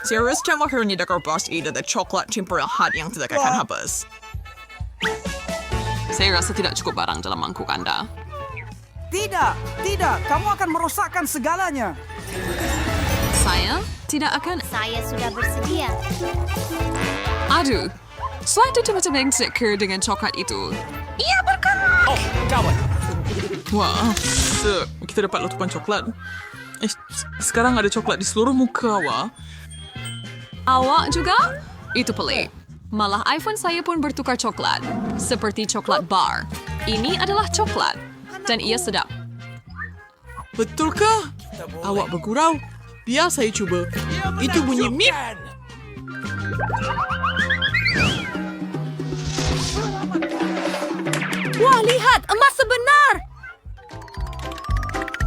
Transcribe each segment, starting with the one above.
Seharusnya makaroni dekor pasti ada coklat temperahat yang tidak akan habis. Saya rasa tidak cukup barang dalam mangkuk Anda. Tidak, kamu akan merosakkan segalanya. Saya tidak akan... Saya sudah bersedia. Aduh, slide itu macam yang seker dengan coklat itu. Ia bergerak! Oh, kawan. Wah, kita dapat letupan coklat. Sekarang ada coklat di seluruh muka, wah. Awak juga? Itu pelik. Malah iPhone saya pun bertukar coklat. Seperti coklat bar. Ini adalah coklat. Dan ia sedap. Betulkah? Awak bergurau? Biar saya cuba. Itu bunyi mip. Wah, lihat! Emas sebenar!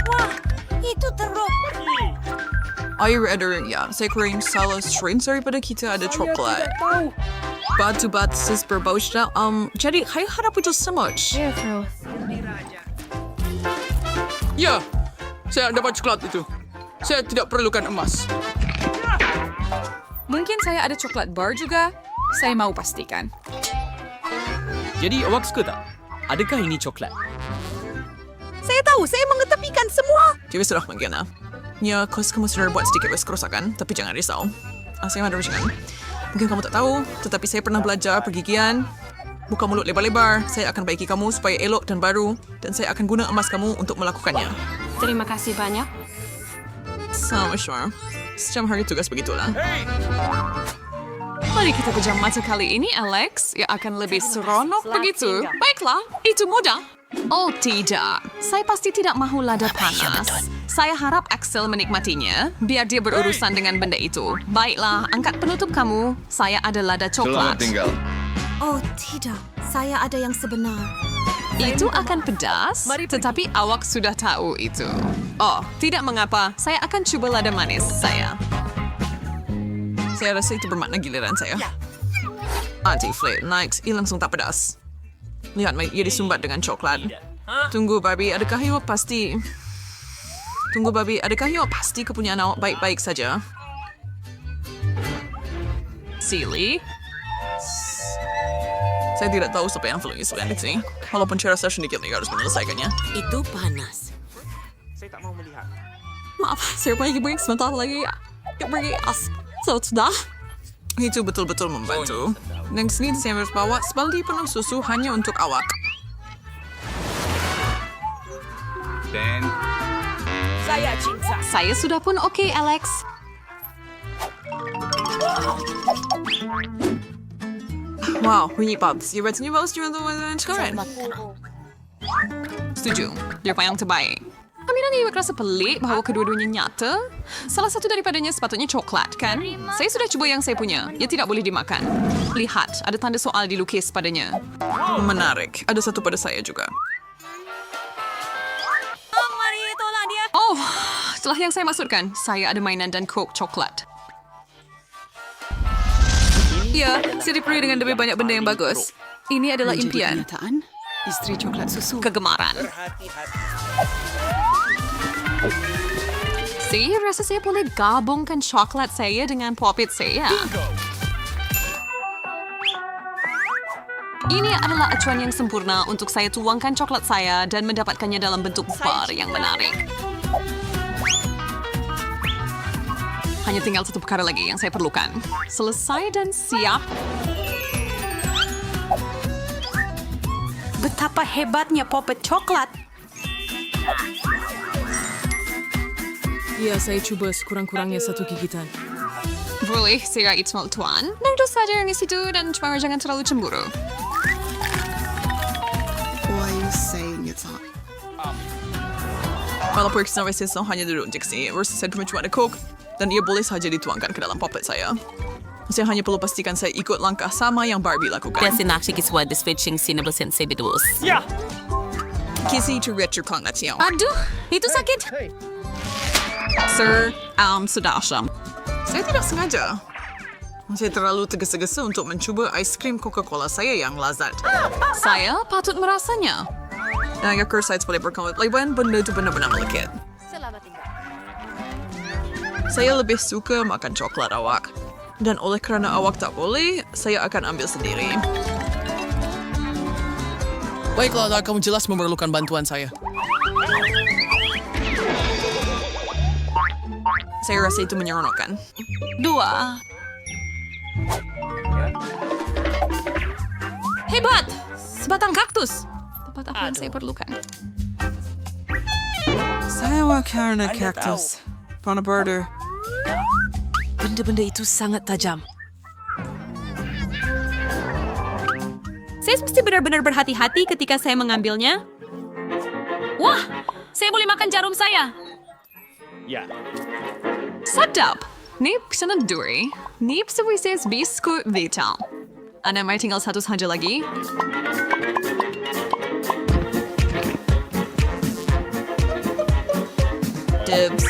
Wah, itu teruk. Air ada ya. Saya kurang salah strain daripada kita ada coklat. Batu-batu berbau sedap. Jadi, saya harap itu semut. Ya, saya dapat coklat itu. Saya tidak perlukan emas. Mungkin saya ada coklat bar juga. Saya mau pastikan. Jadi awak suka tak? Adakah ini coklat? Saya tahu, saya mengetepikan semua. Jadi sudah mungkin. Ya, kamu sudah buat sedikit kerusakan, tapi jangan risau. Saya ada ujian. Mungkin kamu tak tahu, tetapi saya pernah belajar pergigian. Buka mulut lebar-lebar, saya akan baiki kamu supaya elok dan baru. Dan saya akan guna emas kamu untuk melakukannya. Terima kasih banyak. Sama sure. Sejam hari tugas begitulah. Mari kita pejam mata kali ini, Alex. Ya akan lebih seronok begitu. Baiklah, itu mudah. Oh tidak, saya pasti tidak mahu lada panas. Saya harap Axel menikmatinya, biar dia berurusan dengan benda itu. Baiklah, angkat penutup kamu. Saya ada lada coklat. Selamat tinggal. Oh, tidak. Saya ada yang sebenar. Itu akan pedas, tetapi awak sudah tahu itu. Oh, tidak mengapa. Saya akan coba lada manis saya. Saya rasa itu bermakna giliran saya. Anti-flake, naik, ia langsung tak pedas. Lihat, ia disumbat dengan coklat. Tunggu, Barbie, adakah ia pasti... Tunggu, Barbie, adakah ia pasti kepunyaan awak baik-baik saja? Silly. Saya tidak tahu siapa yang perlu selain di sini. Walaupun saya rasa sedikit lagi harus menyelesaikannya. Itu panas. Maaf, saya pergi break sebentar lagi. Pergi sudah. Itu betul-betul membantu. Dan sini saya harus bawa sebaldi penuh susu hanya untuk awak. Dan Saya cinta. Saya sudah pun oke, Alex. Wow, bunyi Pops. Ya rasanya bagus juga untuk sekarang. Setuju. Dia yang terbaik. Aminan ia rasa pelik bahawa kedua-duanya nyata. Salah satu daripadanya sepatutnya coklat, kan? Saya sudah cuba yang saya punya. Ia tidak boleh dimakan. Lihat, ada tanda soal dilukis padanya. Menarik. Ada satu pada saya juga. Oh, setelah yang saya maksudkan, saya ada mainan dan Coke coklat. Ya, saya diberi dengan lebih banyak benda yang bagus. Ini adalah impian. Kenyataan, istri coklat susu. Kegemaran. Saya rasa saya boleh gabungkan coklat saya dengan popit saya. Ini adalah acuan yang sempurna untuk saya tuangkan coklat saya dan mendapatkannya dalam bentuk bar yang menarik. Hanya tinggal satu perkara lagi yang saya perlukan. Selesai dan siap. Betapa hebatnya popet coklat. Ya, saya cuba sekurang-kurangnya satu gigitan. Boleh, saya itu tuan. Nangdo saja yang di situ dan cuma jangan terlalu cemburu. Why are you saying it's hot? Kalau pergi sampai saya hanya duduk di sini, versi saya cuma ada Coke dan ia boleh saja dituangkan ke dalam popet saya. Saya hanya perlu pastikan saya ikut langkah sama yang Barbie lakukan. Destinasi kiswah disfitching sinabel sensibilus. Ya! Kisi to retro connection. Aduh, itu sakit. Sir, sudah asyam. Saya tidak sengaja. Saya terlalu tergesa-gesa untuk mencuba aiskrim Coca-Cola saya yang lazat. Saya patut merasanya. Dan agar saya boleh berkomitmen, benda itu benar-benar melekit. Selamat tinggal. Saya lebih suka makan coklat awak. Dan oleh kerana awak tak boleh, saya akan ambil sendiri. Baiklah, kamu jelas memerlukan bantuan saya. Saya rasa itu menyeronokkan. 2. Hebat! Sebatang kaktus. Tepat apa yang saya perlukan. Saya karena kaktus. Pana border. Benda-benda itu sangat tajam. Saya mesti benar-benar berhati-hati ketika saya mengambilnya. Wah! Saya boleh makan jarum saya. Sedap! Nip sana duri. Nip sewises biskut vital. Anda may tinggal satu saja lagi. Dibs.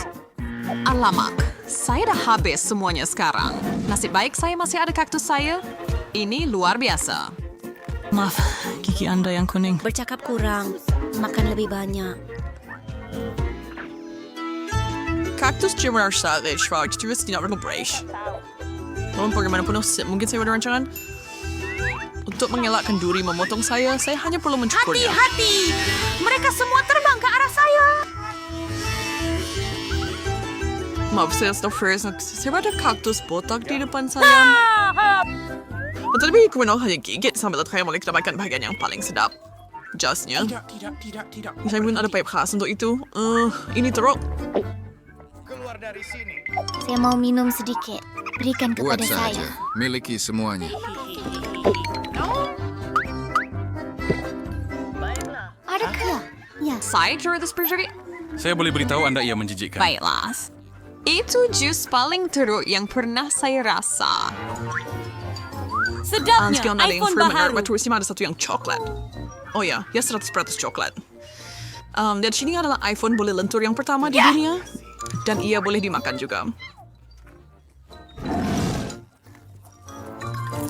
Alamak, saya dah habis semuanya sekarang. Nasib baik saya masih ada kaktus saya. Ini luar biasa. Maaf, gigi Anda yang kuning. Bercakap kurang, makan lebih banyak. Kaktus Jimmer Savage Frog terus tidak berkobrasi. Walaupun bagaimanapun mungkin saya ada rancangan. Untuk mengelakkan duri memotong saya hanya perlu mencukurnya. Hati-hati! Mereka semua terbang ke arah saya. Maaf, saya first. Saya ada kaktus botak di depan saya. Tetapi kemudian hanya gigit sambil saya mulai mendapatkan bahagian yang paling sedap. Jasnya. Tidak. Saya pun ada pipe khas untuk itu. Ini teruk. Saya mau minum sedikit. Berikan Buat kepada saya. saja. Miliki semuanya. Adakah? Ya. Saya terus percaya. Saya boleh beritahu Anda ia menjijikkan. Baiklah. Itu jus paling teruk yang pernah saya rasa. Sedapnya Sekian ada yang iPhone fermented, baharu. terus ada satu yang coklat. Oh ya, 100% coklat. Dan sini adalah iPhone boleh lentur yang pertama di dunia. Dan ia boleh dimakan juga.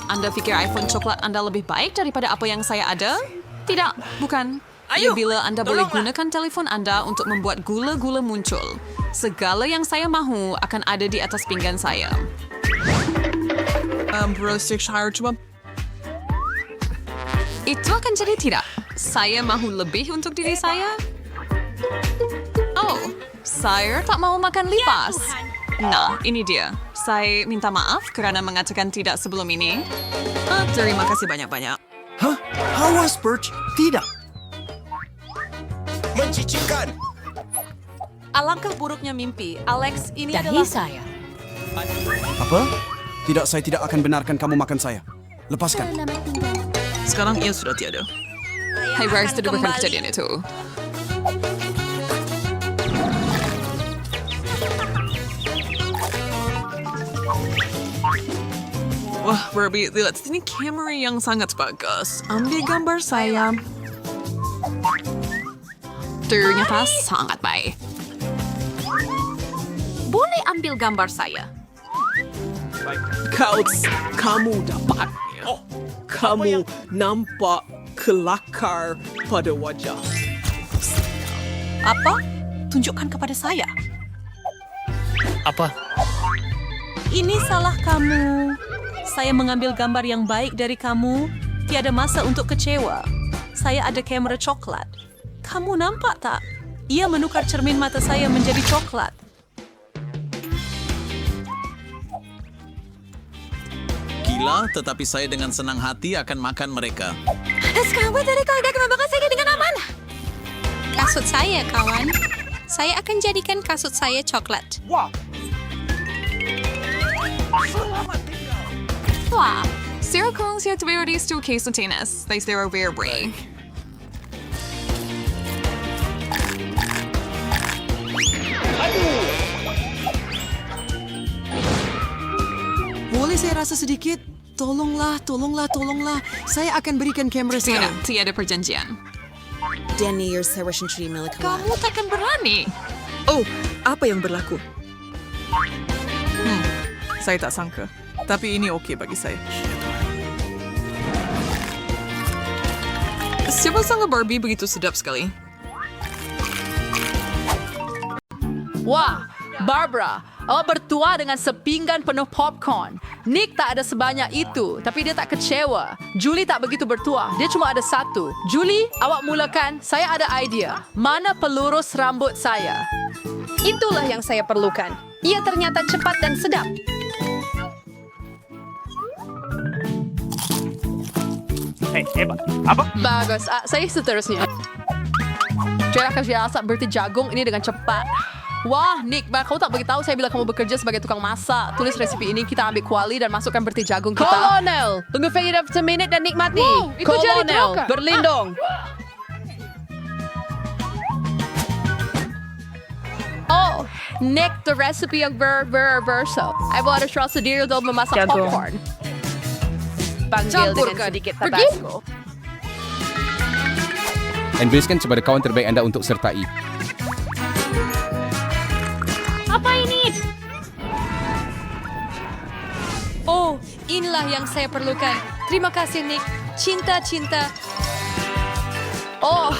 Anda pikir iPhone coklat Anda lebih baik daripada apa yang saya ada? Tidak, bukan. Ya, bila Anda boleh gunakan telefon Anda untuk membuat gula-gula muncul. Segala yang saya mahu akan ada di atas pinggan saya. Worcestershire coba. Itu akan jadi tidak. Saya mahu lebih untuk diri saya. Oh, saya tak mau makan lipas. Nah, ini dia. Saya minta maaf kerana mengatakan tidak sebelum ini. Terima kasih banyak-banyak. Hah? Awas, Birch. Tidak. Mencicikkan. Alangkah buruknya mimpi. Alex, ini Dahi adalah... saya. Apa? Tidak, saya tidak akan benarkan kamu makan saya. Lepaskan. Selamat tinggal. Sekarang ia sudah tiada. Hai, Bryce, tidak bukan kejadian itu. Wah, Barbie, lihat sini kamera yang sangat bagus. Ambil gambar saya. Ternyata sangat baik. Boleh ambil gambar saya. Kamu dapatnya. Kamu nampak kelakar pada wajah. Apa? Tunjukkan kepada saya. Apa? Ini salah kamu. Saya mengambil gambar yang baik dari kamu. Tiada masa untuk kecewa. Saya ada kamera coklat. Kamu nampak tak? Ia menukar cermin mata saya menjadi coklat. Gila, tetapi saya dengan senang hati akan makan mereka. Sekarang buat dari kau akan membawa saya dengan aman. Kasut saya, kawan. Saya akan jadikan kasut saya coklat. Wah, Sarah kung siya tuwiri's to case of tennis. They Sarah very brave. Boleh saya rasa sedikit? Tolonglah. Saya akan berikan kamera saya. Tiada perjanjian. Daniel Sarasantri milik Kamu takkan berani. Oh, apa yang berlaku? Saya tak sangka. Tapi ini okey bagi saya. Siapa sangka Barbie begitu sedap sekali? Wah, Barbara. Awak bertuah dengan sepinggan penuh popcorn. Nick tak ada sebanyak itu, tapi dia tak kecewa. Julie tak begitu bertuah, dia cuma ada satu. Julie, awak mulakan. Saya ada idea. Mana pelurus rambut saya? Itulah yang saya perlukan. Ia ternyata cepat dan sedap. Bagus. Saya seterusnya. Saya akan biasa bertijagung ini dengan cepat. Wah, Nick, kau tak beritahu saya bila kamu bekerja sebagai tukang masak. Tulis resipi ini, kita ambil kuali dan masukkan bertijagung kita. Kolonel, tunggu saya seminit dan nikmati. Kolonel, berlindung. Oh, Nick, the recipe yang berverso. I buat rasa sendiri untuk memasak popcorn. Panggil dengan sedikit tabasco. Dan berikan kepada kawan terbaik anda untuk sertai. Apa ini? Oh, inilah yang saya perlukan. Terima kasih, Nick. Cinta. Oh,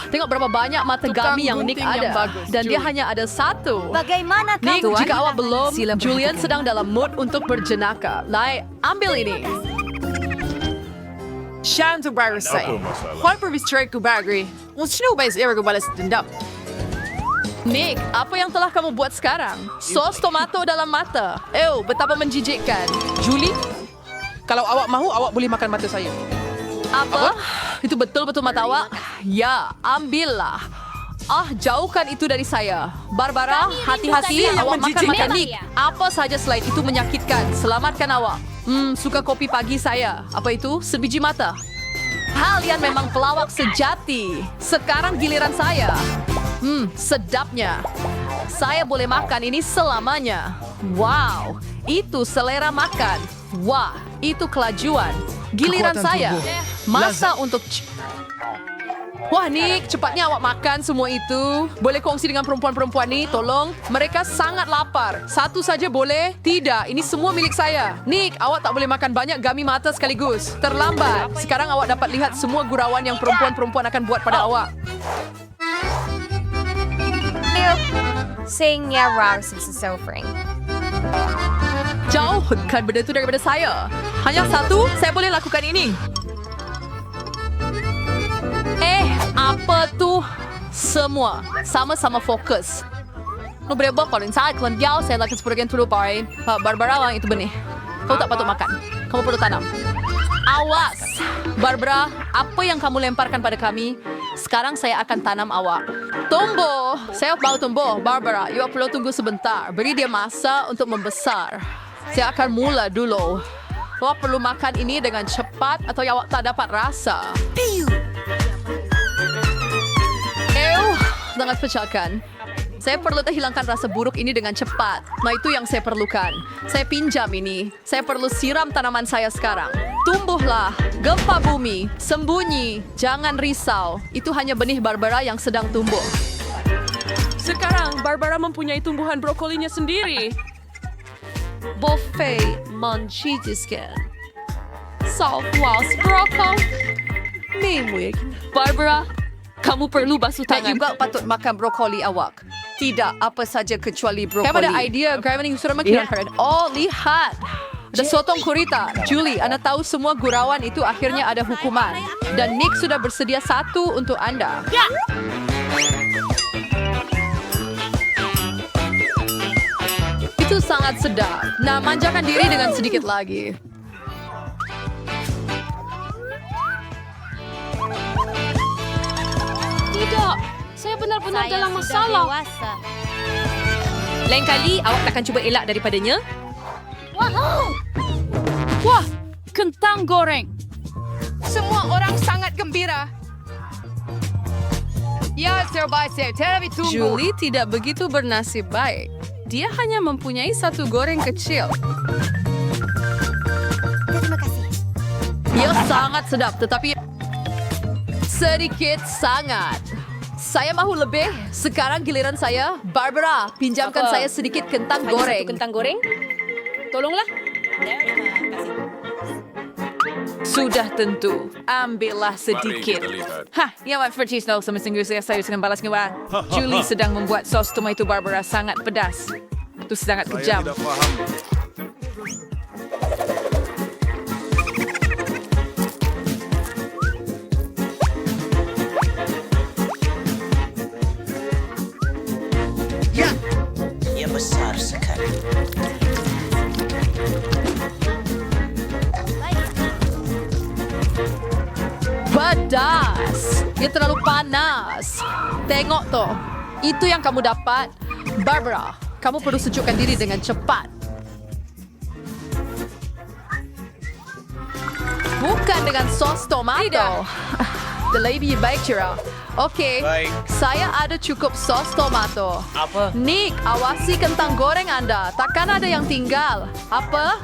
tengok berapa banyak mata gami yang Nick ada. Dan dia hanya ada satu. Bagaimana Nick, kamu? jika awak belum, Julian sedang dalam mood untuk berjenaka. Lai, ambil ini. Shantu baru saya. Kau berbicara ke bagri. Mesti ubah saya balas dendam. Nick, apa yang telah kamu buat sekarang? Sos tomato dalam mata. Betapa menjijikkan. Julie? Kalau awak mahu, awak boleh makan mata saya. Apa? Itu betul-betul mata awak? Ya, ambillah. Jauhkan itu dari saya. Barbara, hati-hati awak makan mata Nick. Apa saja selain itu menyakitkan. Selamatkan awak. Suka kopi pagi saya. Apa itu? Sebiji mata. Kalian memang pelawak sejati. Sekarang giliran saya. Sedapnya. Saya boleh makan ini selamanya. Wow, itu selera makan. Wah, itu kelajuan. Giliran saya. Masa untuk... Wah, Nick, cepatnya awak makan semua itu. Boleh kongsi dengan perempuan-perempuan ni, tolong. Mereka sangat lapar. Satu saja boleh? Tidak, ini semua milik saya. Nick, awak tak boleh makan banyak gami mata sekaligus. Terlambat. Sekarang awak dapat lihat semua gurauan yang perempuan-perempuan akan buat pada awak. Sayangnya rasa sesuatu. Jauhkan benda itu daripada saya. Hanya satu, saya boleh lakukan ini. Apa tu? Semua sama-sama fokus. Nu berapa kalau saat kalian saya lakukan sebagian dulu, boy. Barbara, orang itu benih. Kau tak patut makan. Kamu perlu tanam. Awas, Barbara. Apa yang kamu lemparkan pada kami? Sekarang saya akan tanam awak. Tumbuh. Saya mau tumbuh. Barbara, you perlu tunggu sebentar. Beri dia masa untuk membesar. Saya akan mula dulu. Awak perlu makan ini dengan cepat atau awak tak dapat rasa. Sangat pecahkan. Saya perlu hilangkan rasa buruk ini dengan cepat. Itu yang saya perlukan. Saya pinjam ini. Saya perlu siram tanaman saya sekarang. Tumbuhlah. Gempa bumi. Sembunyi. Jangan risau. Itu hanya benih Barbara yang sedang tumbuh. Sekarang, Barbara mempunyai tumbuhan brokolinya sendiri. Buffet manchidiskan. Southwest brokoli. Mimwig. Barbara, kamu perlu basuh Tak tangan. juga patut makan brokoli awak. Tidak apa saja kecuali brokoli. Saya ada idea. Gravity sudah makin keren. Oh, lihat. The sotong kurita. Julie, anda tahu semua gurauan itu akhirnya ada hukuman. Dan Nick sudah bersedia satu untuk anda. Ya. Itu sangat sedap. Nah, manjakan diri dengan sedikit lagi. Tidak, saya benar-benar dalam masalah. Dewasa. Lain kali, awak takkan cuba elak daripadanya. Wow. Wah, kentang goreng. Semua orang sangat gembira. Ya, terbaik saya. Tapi tunggu. Julie tidak begitu bernasib baik. Dia hanya mempunyai satu goreng kecil. Terima kasih. Ia sangat sedap, tetapi sedikit sangat. Saya mahu lebih. Sekarang giliran saya. Barbara, pinjamkan saya sedikit kentang goreng. Satu kentang goreng? Tolonglah. Sudah tentu. Ambillah sedikit. Hah, ya Mak Fertis tahu sama singgung saya sedang balas ngewa. Julie sedang membuat sos tomato Barbara sangat pedas. Itu sangat kejam. faham. Ia besar sekali. Pedas. Ia terlalu panas. Tengok tu. Itu yang kamu dapat. Barbara, kamu perlu sejukkan diri dengan cepat. Bukan dengan sos tomato. Lebih baik, Cira. Okey, saya ada cukup sos tomato. Apa? Nick, awasi kentang goreng Anda. Takkan ada yang tinggal. Apa?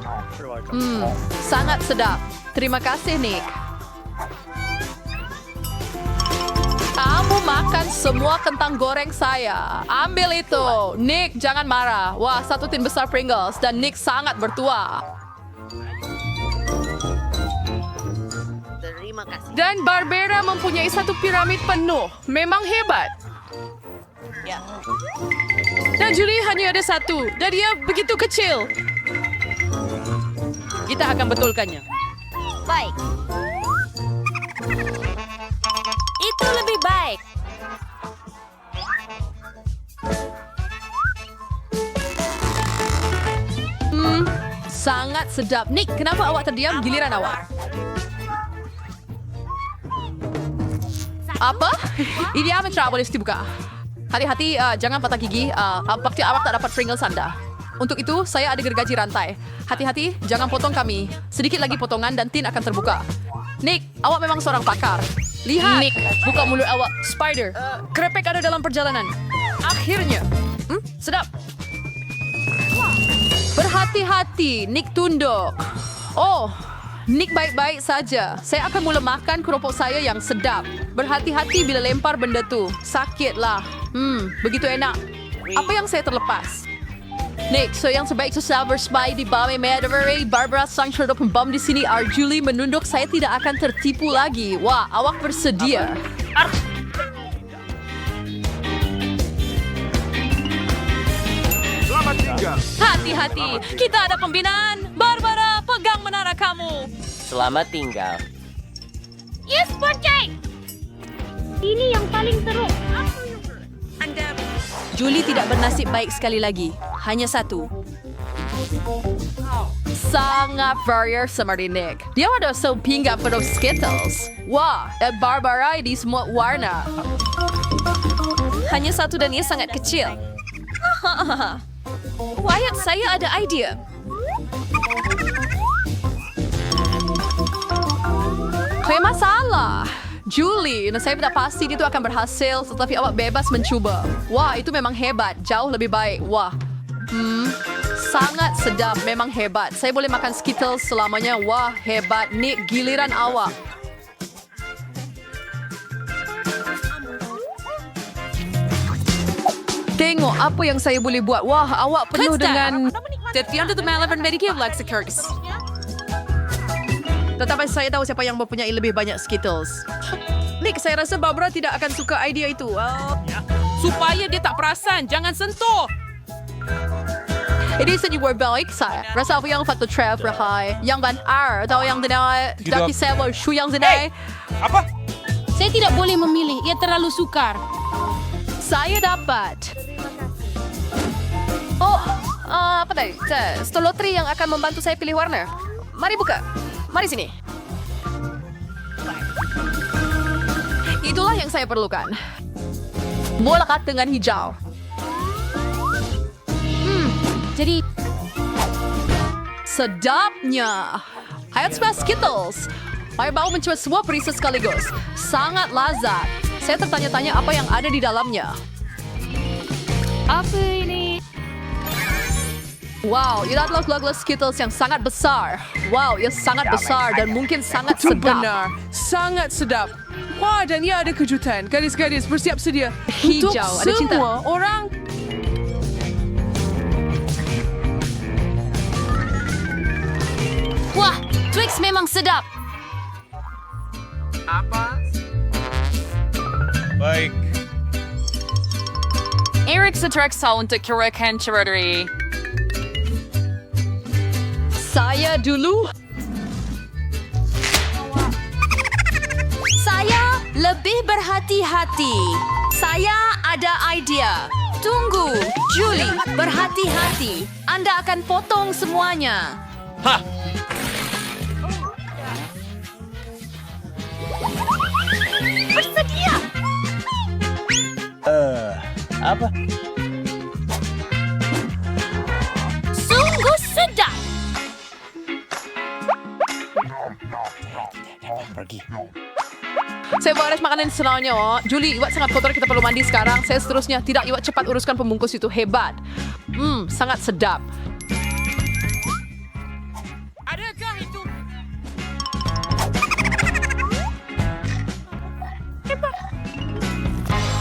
Sangat sedap. Terima kasih, Nick. Kamu makan semua kentang goreng saya. Ambil itu. Nick, jangan marah. Wah, satu tin besar Pringles dan Nick sangat bertua. Dan Barbara mempunyai satu piramid penuh. Memang hebat. Dan Julie hanya ada satu. Dan dia begitu kecil. Kita akan betulkannya. Baik. Itu lebih baik. Sangat sedap. Nick, kenapa awak terdiam? Giliran awak. Apa? Ini Amitra boleh dibuka. Hati-hati, jangan patah gigi. Bakti awak tak dapat Pringles Anda. Untuk itu, saya ada gergaji rantai. Hati-hati, jangan potong kami. Sedikit lagi potongan dan tin akan terbuka. Nick, awak memang seorang pakar. Lihat. Nick, buka mulut awak. Spider, krepek ada dalam perjalanan. Akhirnya. Sedap. Berhati-hati, Nick tunduk. Oh, Nick baik-baik saja. Saya akan mula makan keropok saya yang sedap. Berhati-hati bila lempar benda tu. Sakitlah. Begitu enak. Apa yang saya terlepas? Nick, so yang sebaik itu Silver Spy di Bame Medvery, Barbara sang serdok pembom di sini, Arjuli menunduk. Saya tidak akan tertipu lagi. Wah, awak bersedia. Selamat tinggal. Hati-hati, kita ada pembinaan. Barbara, pegang menara kamu. Selamat tinggal. Yes, Bocai! Ini yang paling teruk. Julie tidak bernasib baik sekali lagi. Hanya satu. Sangat varier seperti Nick. Dia ada sepinggan penuh Skittles. Wah, Barbara di semua warna. Hanya satu dan ia sangat kecil. Wyatt, saya ada idea. Kayak masalah. Julie, saya tidak pasti itu akan berhasil, tetapi awak bebas mencuba. Wah, itu memang hebat. Jauh lebih baik. Wah. Sangat sedap. Memang hebat. Saya boleh makan Skittles selamanya. Wah, hebat. Nick, giliran awak. Tengok apa yang saya boleh buat. Wah, awak penuh dengan... Tertiada tu malavan medikir Lexicurs. Tetapi saya tahu siapa yang mempunyai lebih banyak Skittles. Nick, saya rasa Barbara tidak akan suka idea itu. Supaya dia tak perasan, jangan sentuh. Ini senyum baik saya. Rasa apa yang faktor Trev Rahai. Yang Van R. Atau yang dinai Daki Sebo Shu yang dinai. Apa? Saya tidak boleh memilih. Ia terlalu sukar. Saya dapat. Apa tadi? Stolotri yang akan membantu saya pilih warna. Mari buka. Mari sini. Itulah yang saya perlukan. Bola kat dengan hijau. Jadi, Sedapnya. Hayat semua Skittles. Saya baru mencoba semua perisa sekaligus. Sangat lazat. Saya tertanya-tanya apa yang ada di dalamnya. apa ini? Wow, ini adalah gula-gula Skittles yang sangat besar. Wow, ia sangat besar dan mungkin sangat Itu sedap. benar. Sangat sedap. Wah, dan ia ada kejutan. Gadis-gadis, bersiap sedia. Hijau, Untuk ada cinta. semua orang. Wah, Twix memang sedap. Baik. Eric Satraxa untuk kirakan Chirotary. saya dulu. Saya lebih berhati-hati. Saya ada idea. Tunggu, Julie, berhati-hati. Anda akan potong semuanya. Bersedia. Sungguh sedap. Saya beres makanan senangnya. Julie, Iwat sangat kotor. Kita perlu mandi sekarang. Saya seterusnya. Tidak, Iwat cepat uruskan pembungkus itu. Hebat. Sangat sedap. Adakah itu?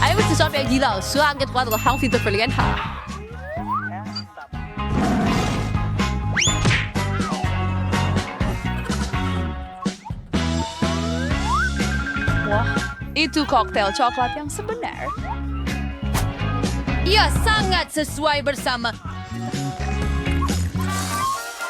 Ayo sesuatu yang gila. Sangat kuat untuk hang fitur pilihan. Wah, itu koktail coklat yang sebenar. Ia sangat sesuai bersama.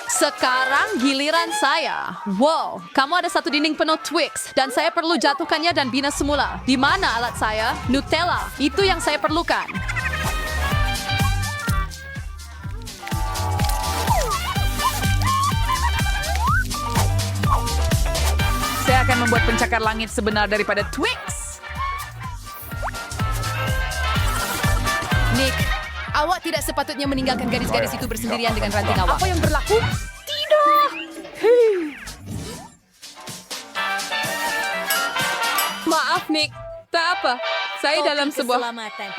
Sekarang giliran saya. Wow, kamu ada satu dinding penuh Twix dan saya perlu jatuhkannya dan bina semula. Di mana alat saya? Nutella. Itu yang saya perlukan. Saya akan membuat pencakar langit sebenar daripada Twix. Nick, awak tidak sepatutnya meninggalkan gadis-gadis itu bersendirian dengan ranting awak. Apa yang berlaku? Maaf, Nick. Tak apa. Saya dalam sebuah... Keselamatan.